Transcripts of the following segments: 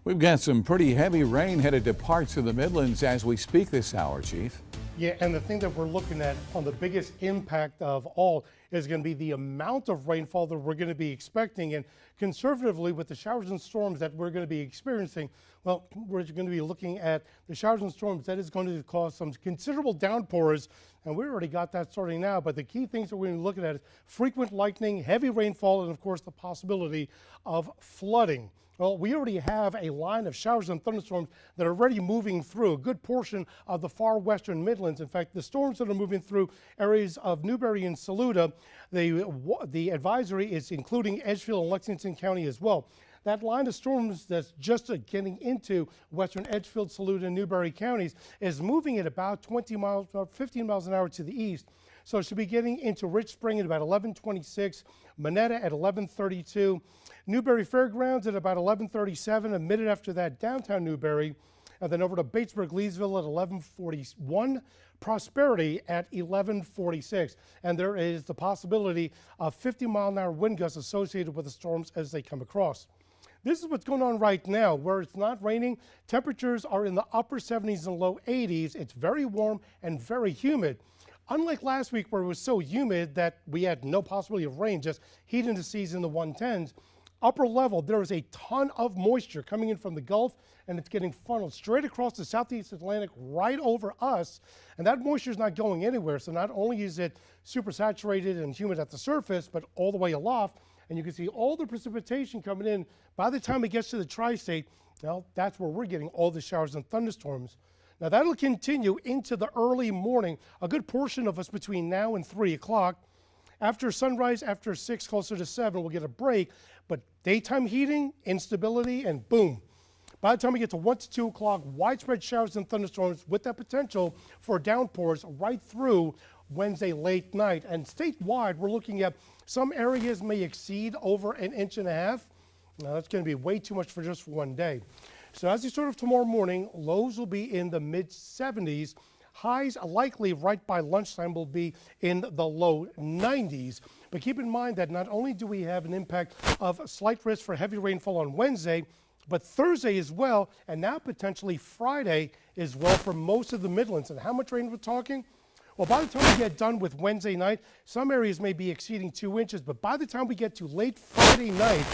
We've got some pretty heavy rain headed to parts of the Midlands as we speak this hour, Chief. Yeah, and the thing that we're looking at on the biggest impact of all is going to be the amount of rainfall that we're going to be expecting. And conservatively, with the showers and storms that we're going to be experiencing, well, we're going to be looking at the showers and storms that is going to cause some considerable downpours. And we already got that starting now. But the key things that we're going to be looking at is frequent lightning, heavy rainfall, and of course, the possibility of flooding. Well, we already have a line of showers and thunderstorms that are already moving through a good portion of the far western Midlands. In fact, the storms that are moving through areas of Newbury and Saluda, the advisory is including Edgefield and Lexington County as well. That line of storms that's just getting into western Edgefield, Saluda, and Newbury counties is moving at about 20 miles, 15 miles an hour to the east. So it should be getting into Rich Spring at about 11:26, Monetta at 11:32, Newbury Fairgrounds at about 11:37, a minute after that downtown Newbury, and then over to Batesburg, Leesville at 11:41, Prosperity at 11:46. And there is the possibility of 50-mile-an-hour wind gusts associated with the storms as they come across. This is what's going on right now. Where it's not raining, temperatures are in the upper 70s and low 80s. It's very warm and very humid. Unlike last week where it was so humid that we had no possibility of rain, just heat indices in the 110s, upper level, there is a ton of moisture coming in from the Gulf, and it's getting funneled straight across the southeast Atlantic right over us, and that moisture is not going anywhere. So not only is it super saturated and humid at the surface, but all the way aloft, and you can see all the precipitation coming in. By the time it gets to the tri-state, well, that's where we're getting all the showers and thunderstorms. Now that'll continue into the early morning, a good portion of us between now and 3 o'clock. After sunrise, after 6, closer to 7, we'll get a break, but daytime heating, instability, and boom. By the time we get to 1 to 2 o'clock, widespread showers and thunderstorms with that potential for downpours right through Wednesday late night. And statewide, we're looking at some areas may exceed over 1.5 inches. Now that's going to be way too much for just one day. So as you start off tomorrow morning, lows will be in the mid-70s. Highs likely right by lunchtime will be in the low 90s. But keep in mind that not only do we have an impact of a slight risk for heavy rainfall on Wednesday, but Thursday as well, and now potentially Friday as well for most of the Midlands. And how much rain we're talking? Well, by the time we get done with Wednesday night, some areas may be exceeding 2 inches, but by the time we get to late Friday night,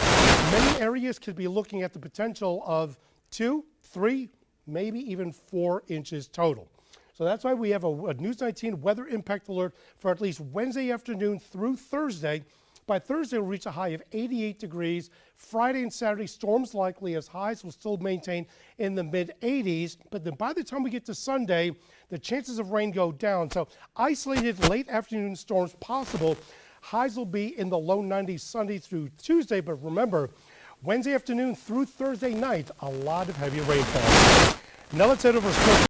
many areas could be looking at the potential of 2, 3, maybe even 4 inches total. So that's why we have a News 19 weather impact alert for at least Wednesday afternoon through Thursday. By Thursday, we'll reach a high of 88 degrees. Friday and Saturday, storms likely as highs will still maintain in the mid-80s. But then by the time we get to Sunday, the chances of rain go down. So isolated late afternoon storms possible. Highs will be in the low 90s Sunday through Tuesday. But remember, Wednesday afternoon through Thursday night, a lot of heavy rainfall. Now let's head over to